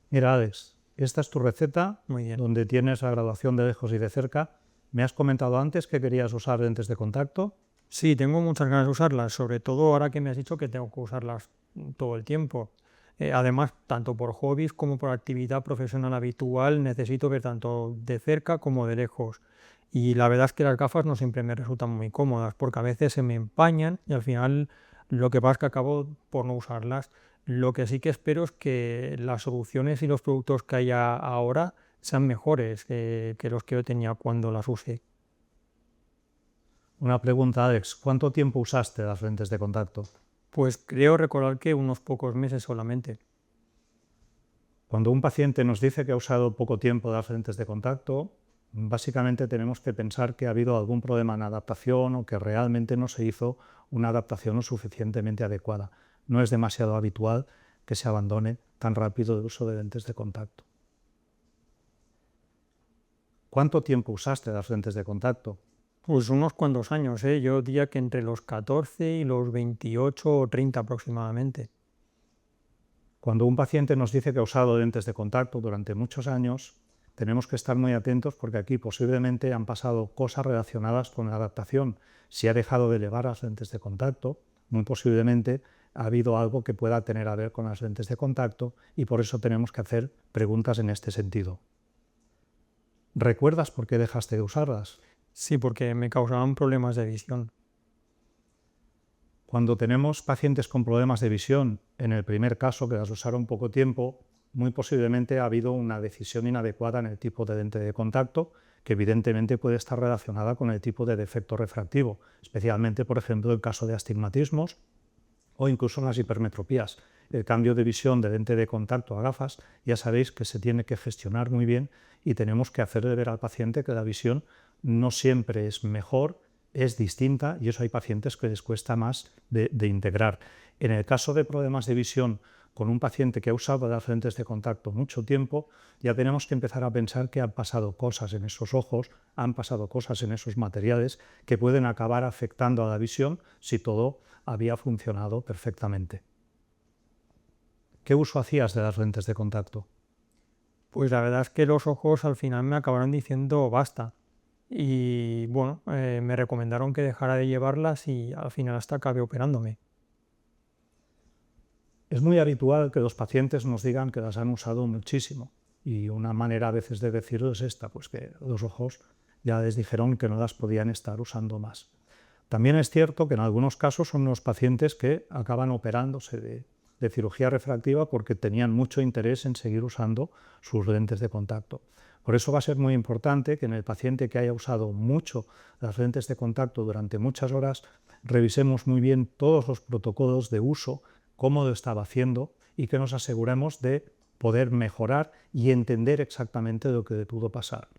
Mira, Alex, esta es tu receta Muy bien. donde tienes la graduación de lejos y de cerca. Me has comentado antes que querías usar lentes de contacto. Sí, tengo muchas ganas de usarlas, sobre todo ahora que me has dicho que tengo que usarlas todo el tiempo. Además, tanto por hobbies como por actividad profesional habitual, necesito ver tanto de cerca como de lejos. Y la verdad es que las gafas no siempre me resultan muy cómodas, porque a veces se me empañan y al final lo que pasa es que acabo por no usarlas. Lo que sí que espero es que las soluciones y los productos que haya ahora sean mejores que los que yo tenía cuando las usé. Una pregunta, Alex, ¿cuánto tiempo usaste las lentes de contacto? Pues creo recordar que unos pocos meses solamente. Cuando un paciente nos dice que ha usado poco tiempo las lentes de contacto, básicamente tenemos que pensar que ha habido algún problema en adaptación o que realmente no se hizo una adaptación lo suficientemente adecuada. No es demasiado habitual que se abandone tan rápido el uso de lentes de contacto. ¿Cuánto tiempo usaste las lentes de contacto? Pues unos cuantos años, ¿eh? Yo diría que entre los 14 y los 28 o 30 aproximadamente. Cuando un paciente nos dice que ha usado lentes de contacto durante muchos años, tenemos que estar muy atentos porque aquí posiblemente han pasado cosas relacionadas con la adaptación. Si ha dejado de llevar las lentes de contacto, muy posiblemente ha habido algo que pueda tener a ver con las lentes de contacto y por eso tenemos que hacer preguntas en este sentido. ¿Recuerdas por qué dejaste de usarlas? Sí, porque me causaban problemas de visión. Cuando tenemos pacientes con problemas de visión, en el primer caso que las usaron poco tiempo, muy posiblemente ha habido una decisión inadecuada en el tipo de lente de contacto, que evidentemente puede estar relacionada con el tipo de defecto refractivo, especialmente, por ejemplo, en el caso de astigmatismos o incluso en las hipermetropías. El cambio de visión de lente de contacto a gafas ya sabéis que se tiene que gestionar muy bien y tenemos que hacerle ver al paciente que la visión no siempre es mejor, es distinta y eso hay pacientes que les cuesta más de integrar. En el caso de problemas de visión con un paciente que ha usado las lentes de contacto mucho tiempo, ya tenemos que empezar a pensar que han pasado cosas en esos ojos, han pasado cosas en esos materiales que pueden acabar afectando a la visión si todo había funcionado perfectamente. ¿Qué uso hacías de las lentes de contacto? Pues la verdad es que los ojos al final me acabaron diciendo basta. Y bueno, me recomendaron que dejara de llevarlas y al final hasta acabé operándome. Es muy habitual que los pacientes nos digan que las han usado muchísimo y una manera a veces de decirlo es esta, pues que los ojos ya les dijeron que no las podían estar usando más. También es cierto que en algunos casos son los pacientes que acaban operándose de cirugía refractiva porque tenían mucho interés en seguir usando sus lentes de contacto. Por eso va a ser muy importante que en el paciente que haya usado mucho las lentes de contacto durante muchas horas, revisemos muy bien todos los protocolos de uso, cómo lo estaba haciendo y que nos aseguremos de poder mejorar y entender exactamente lo que le pudo pasar.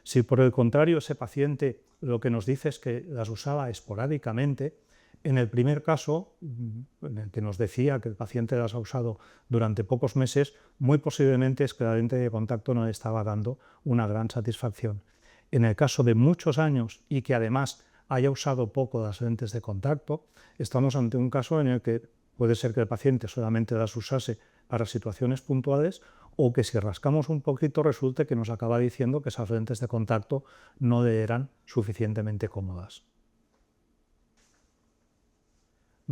Si por el contrario ese paciente lo que nos dice es que las usaba esporádicamente, en el primer caso, en el que nos decía que el paciente las ha usado durante pocos meses, muy posiblemente es que la lente de contacto no le estaba dando una gran satisfacción. En el caso de muchos años y que además haya usado poco las lentes de contacto, estamos ante un caso en el que puede ser que el paciente solamente las usase para situaciones puntuales o que si rascamos un poquito resulte que nos acaba diciendo que esas lentes de contacto no le eran suficientemente cómodas.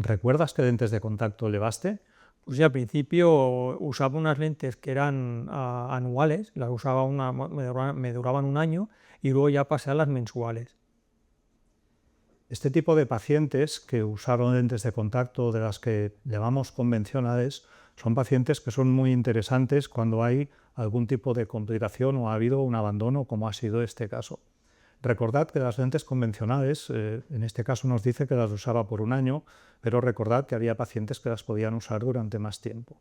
¿Recuerdas qué lentes de contacto llevaste? Pues sí, al principio usaba unas lentes que eran anuales, las usaba me duraban un año y luego ya pasé a las mensuales. Este tipo de pacientes que usaron lentes de contacto de las que llamamos convencionales son pacientes que son muy interesantes cuando hay algún tipo de complicación o ha habido un abandono, como ha sido este caso. Recordad que las lentes convencionales, en este caso nos dice que las usaba por un año, pero recordad que había pacientes que las podían usar durante más tiempo.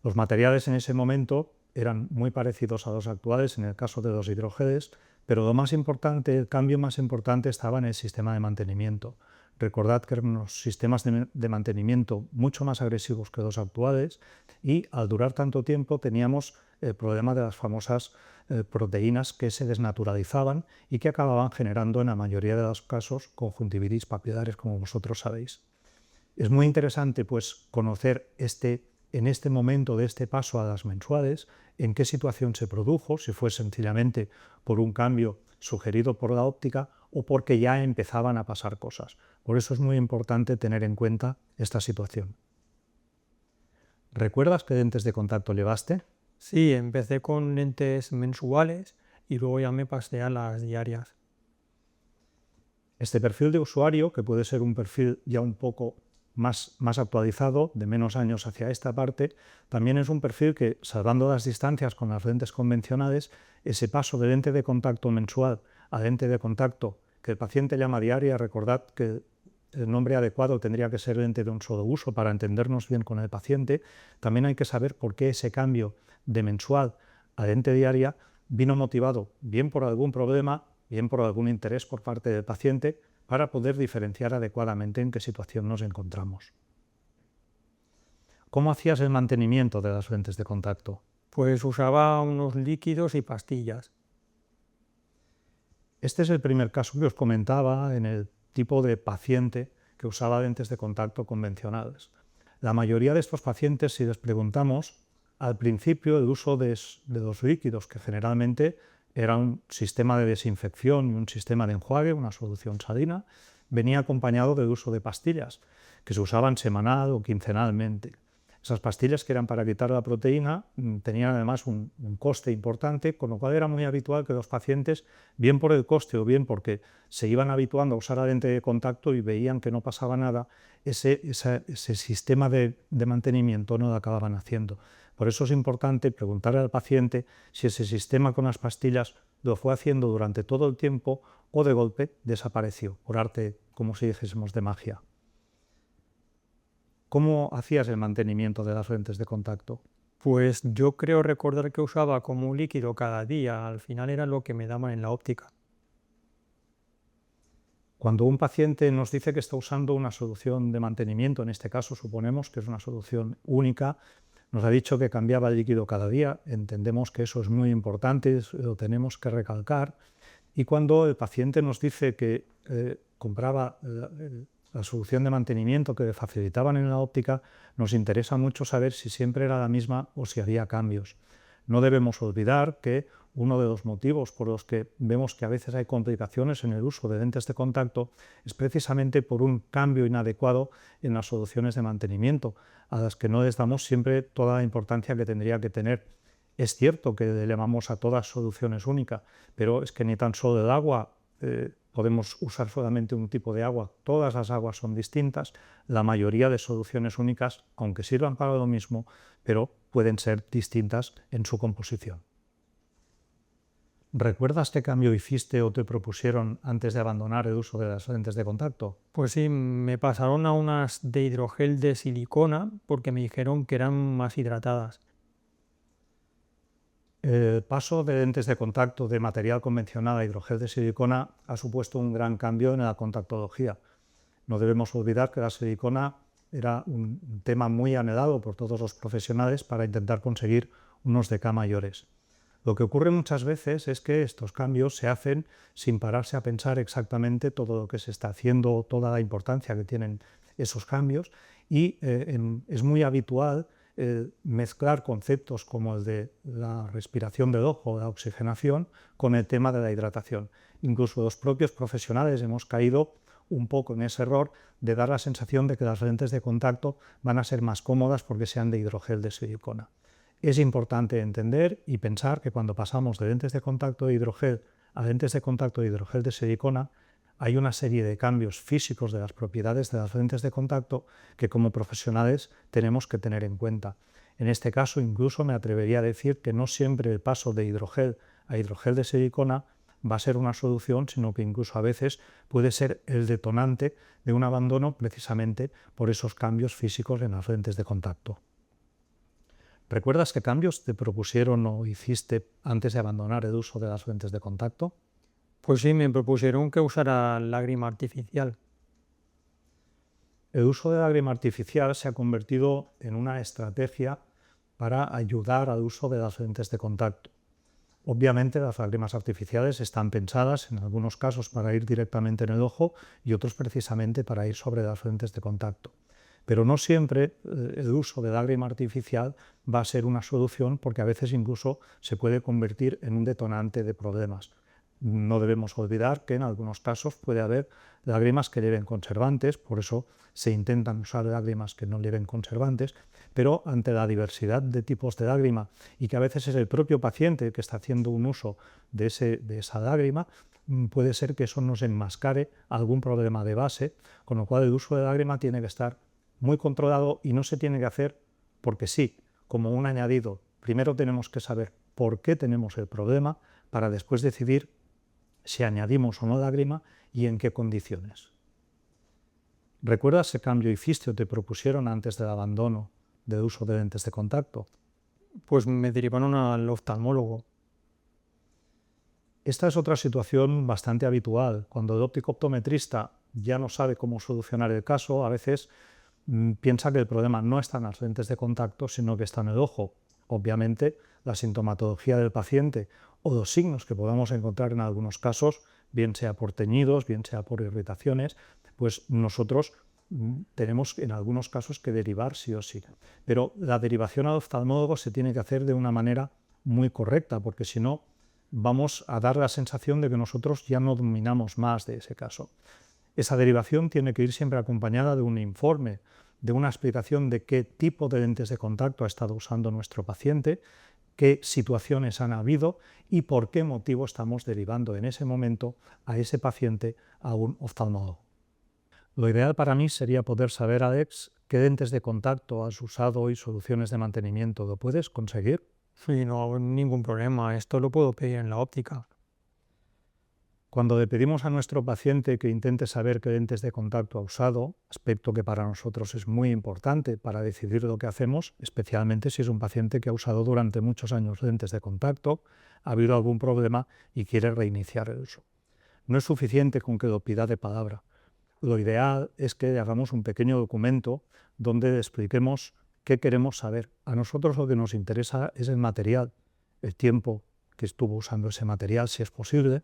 Los materiales en ese momento eran muy parecidos a los actuales en el caso de los hidrogeles, pero lo más importante, el cambio más importante estaba en el sistema de mantenimiento. Recordad que eran unos sistemas de mantenimiento mucho más agresivos que los actuales y al durar tanto tiempo teníamos el problema de las famosas proteínas que se desnaturalizaban y que acababan generando en la mayoría de los casos conjuntivitis papilares, como vosotros sabéis. Es muy interesante pues, conocer este en este momento de este paso a las mensuales, en qué situación se produjo, si fue sencillamente por un cambio sugerido por la óptica o porque ya empezaban a pasar cosas. Por eso es muy importante tener en cuenta esta situación. ¿Recuerdas qué lentes de contacto llevaste? Sí, empecé con lentes mensuales y luego ya me pasé a las diarias. Este perfil de usuario, que puede ser un perfil ya un poco más actualizado, de menos años hacia esta parte, también es un perfil que, salvando las distancias con las lentes convencionales, ese paso de lente de contacto mensual a lente de contacto que el paciente llama diaria, recordad que el nombre adecuado tendría que ser lente de un solo uso para entendernos bien con el paciente. También hay que saber por qué ese cambio de mensual a lente diaria vino motivado bien por algún problema, bien por algún interés por parte del paciente, para poder diferenciar adecuadamente en qué situación nos encontramos. ¿Cómo hacías el mantenimiento de las lentes de contacto? Pues usaba unos líquidos y pastillas. Este es el primer caso que os comentaba en el tipo de paciente que usaba lentes de contacto convencionales. La mayoría de estos pacientes, si les preguntamos, al principio el uso de los líquidos, que generalmente era un sistema de desinfección y un sistema de enjuague, una solución salina, venía acompañado del uso de pastillas, que se usaban semanal o quincenalmente. Esas pastillas, que eran para quitar la proteína, tenían además un coste importante, con lo cual era muy habitual que los pacientes, bien por el coste o bien porque se iban habituando a usar la lente de contacto y veían que no pasaba nada, ese sistema de mantenimiento no lo acababan haciendo. Por eso es importante preguntarle al paciente si ese sistema con las pastillas lo fue haciendo durante todo el tiempo o de golpe desapareció, por arte, como si dijésemos, de magia. ¿Cómo hacías el mantenimiento de las lentes de contacto? Pues yo creo recordar que usaba como un líquido cada día, al final era lo que me daban en la óptica. Cuando un paciente nos dice que está usando una solución de mantenimiento, en este caso suponemos que es una solución única, nos ha dicho que cambiaba el líquido cada día, entendemos que eso es muy importante, lo tenemos que recalcar, y cuando el paciente nos dice que compraba la solución de mantenimiento que le facilitaban en la óptica, nos interesa mucho saber si siempre era la misma o si había cambios. No debemos olvidar que uno de los motivos por los que vemos que a veces hay complicaciones en el uso de lentes de contacto es precisamente por un cambio inadecuado en las soluciones de mantenimiento, a las que no les damos siempre toda la importancia que tendría que tener. Es cierto que le llamamos a todas soluciones únicas, pero es que ni tan solo el agua podemos usar solamente un tipo de agua. Todas las aguas son distintas, la mayoría de soluciones únicas, aunque sirvan para lo mismo, pero pueden ser distintas en su composición. ¿Recuerdas qué cambio hiciste o te propusieron antes de abandonar el uso de las lentes de contacto? Pues sí, me pasaron a unas de hidrogel de silicona porque me dijeron que eran más hidratadas. El paso de lentes de contacto de material convencional a hidrogel de silicona ha supuesto un gran cambio en la contactología. No debemos olvidar que la silicona era un tema muy anhelado por todos los profesionales para intentar conseguir unos DK mayores. Lo que ocurre muchas veces es que estos cambios se hacen sin pararse a pensar exactamente todo lo que se está haciendo, toda la importancia que tienen esos cambios, y es muy habitual mezclar conceptos como el de la respiración del ojo, la oxigenación, con el tema de la hidratación. Incluso los propios profesionales hemos caído un poco en ese error de dar la sensación de que las lentes de contacto van a ser más cómodas porque sean de hidrogel de silicona. Es importante entender y pensar que cuando pasamos de lentes de contacto de hidrogel a lentes de contacto de hidrogel de silicona, hay una serie de cambios físicos de las propiedades de las lentes de contacto que como profesionales tenemos que tener en cuenta. En este caso, incluso me atrevería a decir que no siempre el paso de hidrogel a hidrogel de silicona va a ser una solución, sino que incluso a veces puede ser el detonante de un abandono precisamente por esos cambios físicos en las lentes de contacto. ¿Recuerdas qué cambios te propusieron o hiciste antes de abandonar el uso de las lentes de contacto? Pues sí, me propusieron que usara lágrima artificial. El uso de lágrima artificial se ha convertido en una estrategia para ayudar al uso de las lentes de contacto. Obviamente las lágrimas artificiales están pensadas en algunos casos para ir directamente en el ojo y otros precisamente para ir sobre las lentes de contacto. Pero no siempre el uso de lágrima artificial va a ser una solución, porque a veces incluso se puede convertir en un detonante de problemas. No debemos olvidar que en algunos casos puede haber lágrimas que lleven conservantes, por eso se intentan usar lágrimas que no lleven conservantes, pero ante la diversidad de tipos de lágrima y que a veces es el propio paciente que está haciendo un uso de esa lágrima, puede ser que eso nos enmascare algún problema de base, con lo cual el uso de lágrima tiene que estar muy controlado y no se tiene que hacer porque sí, como un añadido. Primero tenemos que saber por qué tenemos el problema para después decidir si añadimos o no lágrima y en qué condiciones. ¿Recuerdas qué cambio hiciste o te propusieron antes del abandono del uso de lentes de contacto? Pues me derivaron al oftalmólogo. Esta es otra situación bastante habitual. Cuando el óptico optometrista ya no sabe cómo solucionar el caso, a veces piensa que el problema no está en las lentes de contacto, sino que está en el ojo. Obviamente, la sintomatología del paciente o los signos que podamos encontrar en algunos casos, bien sea por teñidos, bien sea por irritaciones, pues nosotros tenemos en algunos casos que derivar sí o sí. Pero la derivación al oftalmólogo se tiene que hacer de una manera muy correcta, porque si no, vamos a dar la sensación de que nosotros ya no dominamos más de ese caso. Esa derivación tiene que ir siempre acompañada de un informe, de una explicación de qué tipo de lentes de contacto ha estado usando nuestro paciente, qué situaciones han habido y por qué motivo estamos derivando en ese momento a ese paciente a un oftalmólogo. Lo ideal para mí sería poder saber, Alex, qué lentes de contacto has usado y soluciones de mantenimiento. ¿Lo puedes conseguir? Sí, no hay ningún problema, esto lo puedo pedir en la óptica. Cuando le pedimos a nuestro paciente que intente saber qué lentes de contacto ha usado, aspecto que para nosotros es muy importante para decidir lo que hacemos, especialmente si es un paciente que ha usado durante muchos años lentes de contacto, ha habido algún problema y quiere reiniciar el uso. No es suficiente con que lo pida de palabra. Lo ideal es que le hagamos un pequeño documento donde le expliquemos qué queremos saber. A nosotros lo que nos interesa es el material, el tiempo que estuvo usando ese material, si es posible.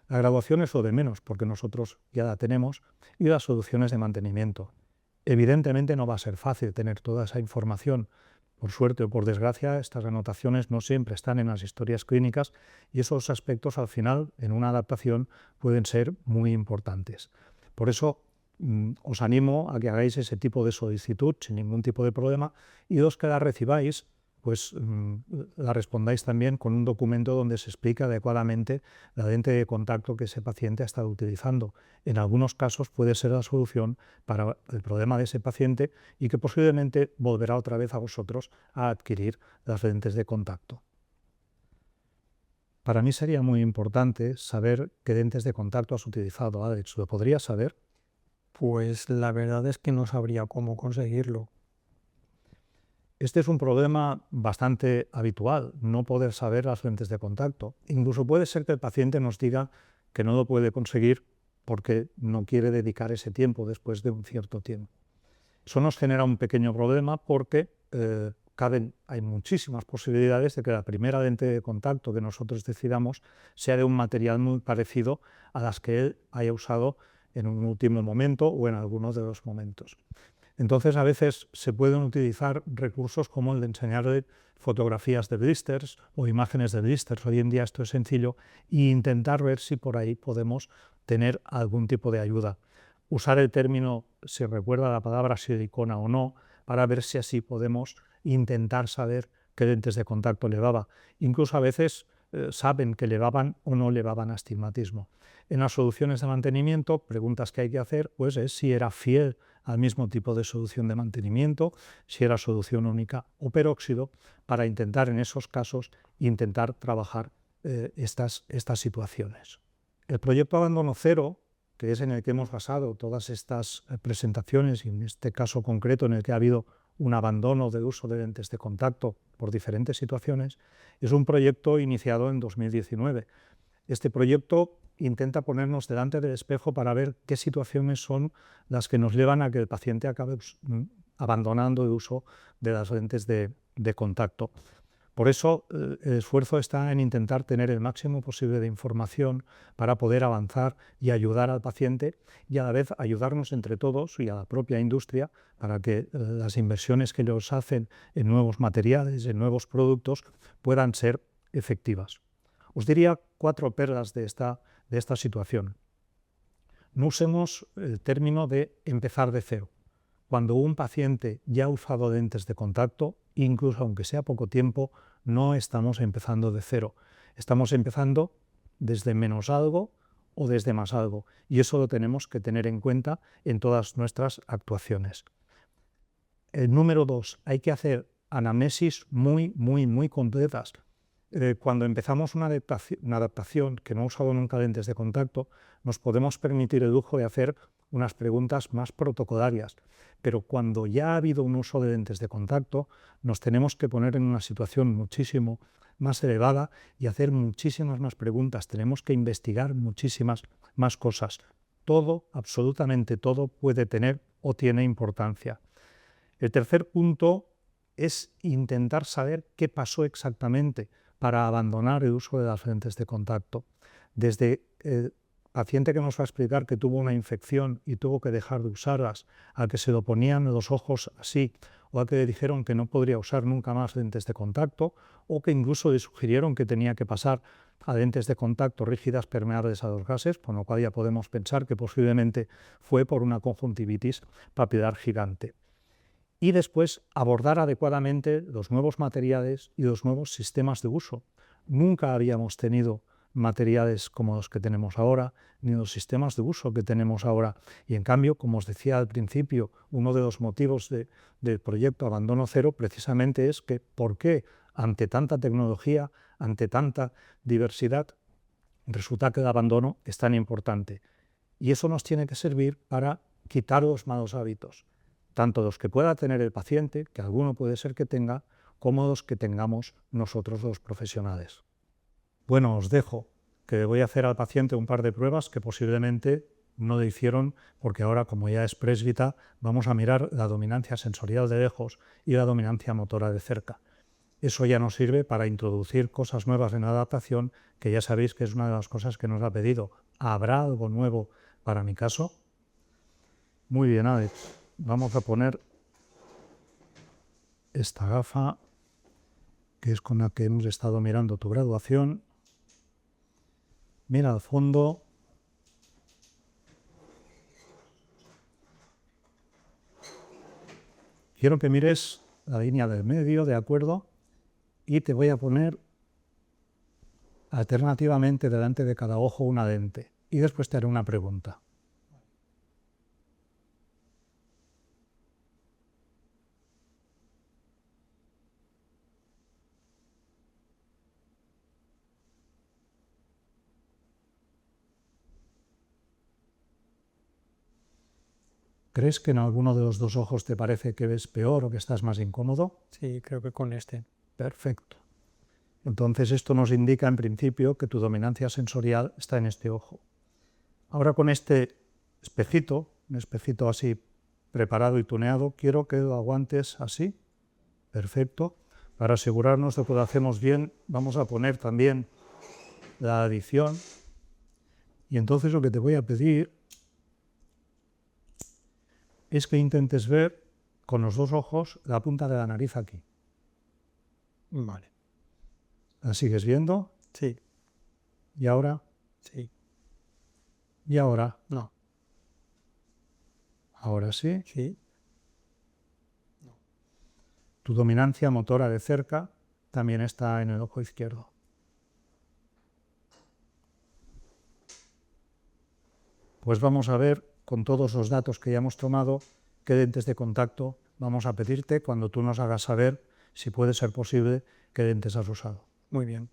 La graduación es lo de menos, porque nosotros ya la tenemos, y las soluciones de mantenimiento. Evidentemente no va a ser fácil tener toda esa información. Por suerte o por desgracia, estas anotaciones no siempre están en las historias clínicas y esos aspectos al final, en una adaptación, pueden ser muy importantes. Por eso os animo a que hagáis ese tipo de solicitud sin ningún tipo de problema, y los que la recibáis, pues la respondáis también con un documento donde se explica adecuadamente la lente de contacto que ese paciente ha estado utilizando. En algunos casos puede ser la solución para el problema de ese paciente y que posiblemente volverá otra vez a vosotros a adquirir las lentes de contacto. Para mí sería muy importante saber qué lentes de contacto has utilizado, Alex. ¿Lo podrías saber? Pues la verdad es que no sabría cómo conseguirlo. Este es un problema bastante habitual, no poder saber las lentes de contacto. Incluso puede ser que el paciente nos diga que no lo puede conseguir porque no quiere dedicar ese tiempo después de un cierto tiempo. Eso nos genera un pequeño problema porque hay muchísimas posibilidades de que la primera lente de contacto que nosotros decidamos sea de un material muy parecido a las que él haya usado en un último momento o en algunos de los momentos. Entonces, a veces se pueden utilizar recursos como el de enseñarle fotografías de blisters o imágenes de blisters. Hoy en día esto es sencillo, e intentar ver si por ahí podemos tener algún tipo de ayuda. Usar el término, si recuerda la palabra silicona o no, para ver si así podemos intentar saber qué lentes de contacto llevaba. Incluso a veces saben que llevaban o no llevaban astigmatismo. En las soluciones de mantenimiento, preguntas que hay que hacer pues es si era fiel al mismo tipo de solución de mantenimiento, si era solución única o peróxido, para intentar en esos casos trabajar estas situaciones. El proyecto Abandono Cero, que es en el que hemos basado todas estas presentaciones y en este caso concreto en el que ha habido un abandono del uso de lentes de contacto por diferentes situaciones, es un proyecto iniciado en 2019. Este proyecto intenta ponernos delante del espejo para ver qué situaciones son las que nos llevan a que el paciente acabe abandonando el uso de las lentes de contacto. Por eso el esfuerzo está en intentar tener el máximo posible de información para poder avanzar y ayudar al paciente y a la vez ayudarnos entre todos y a la propia industria para que las inversiones que ellos hacen en nuevos materiales, en nuevos productos, puedan ser efectivas. Os diría 4 perlas de esta situación. No usemos el término de empezar de cero. Cuando un paciente ya ha usado lentes de contacto, incluso aunque sea poco tiempo, no estamos empezando de cero. Estamos empezando desde menos algo o desde más algo. Y eso lo tenemos que tener en cuenta en todas nuestras actuaciones. El número 2, hay que hacer anamnesis muy completas. Cuando empezamos una adaptación que no ha usado nunca lentes de contacto, nos podemos permitir el lujo de hacer unas preguntas más protocolarias. Pero cuando ya ha habido un uso de lentes de contacto, nos tenemos que poner en una situación muchísimo más elevada y hacer muchísimas más preguntas. Tenemos que investigar muchísimas más cosas. Todo, absolutamente todo, puede tener o tiene importancia. El tercer punto es intentar saber qué pasó exactamente para abandonar el uso de las lentes de contacto. Desde el paciente que nos va a explicar que tuvo una infección y tuvo que dejar de usarlas, al que se lo ponían los ojos así, o al que le dijeron que no podría usar nunca más lentes de contacto, o que incluso le sugirieron que tenía que pasar a lentes de contacto rígidas permeables a los gases, con lo cual ya podemos pensar que posiblemente fue por una conjuntivitis papilar gigante. Y después abordar adecuadamente los nuevos materiales y los nuevos sistemas de uso. Nunca habíamos tenido materiales como los que tenemos ahora, ni los sistemas de uso que tenemos ahora. Y en cambio, como os decía al principio, uno de los motivos del proyecto Abandono Cero precisamente es que ¿por qué ante tanta tecnología, ante tanta diversidad, resulta que el abandono es tan importante? Y eso nos tiene que servir para quitar los malos hábitos, tanto los que pueda tener el paciente, que alguno puede ser que tenga, como los que tengamos nosotros los profesionales. Bueno, os dejo, que voy a hacer al paciente un par de pruebas que posiblemente no le hicieron, porque ahora, como ya es presbita, vamos a mirar la dominancia sensorial de lejos y la dominancia motora de cerca. Eso ya nos sirve para introducir cosas nuevas en la adaptación, que ya sabéis que es una de las cosas que nos ha pedido. ¿Habrá algo nuevo para mi caso? Muy bien, Alex. Vamos a poner esta gafa, que es con la que hemos estado mirando tu graduación. Mira al fondo. Quiero que mires la línea del medio, ¿de acuerdo? Y te voy a poner alternativamente delante de cada ojo una lente. Y después te haré una pregunta. ¿Crees que en alguno de los dos ojos te parece que ves peor o que estás más incómodo? Sí, creo que con este. Perfecto. Entonces esto nos indica en principio que tu dominancia sensorial está en este ojo. Ahora con este espejito, un espejito así preparado y tuneado, quiero que lo aguantes así. Perfecto. Para asegurarnos de que lo hacemos bien, vamos a poner también la adición. Y entonces lo que te voy a pedir es que intentes ver con los dos ojos la punta de la nariz aquí. Vale. ¿La sigues viendo? Sí. ¿Y ahora? Sí. ¿Y ahora? No. ¿Ahora sí? Sí. No. Tu dominancia motora de cerca también está en el ojo izquierdo. Pues vamos a ver, con todos los datos que ya hemos tomado, qué lentes de contacto vamos a pedirte cuando tú nos hagas saber si puede ser posible qué lentes has usado. Muy bien.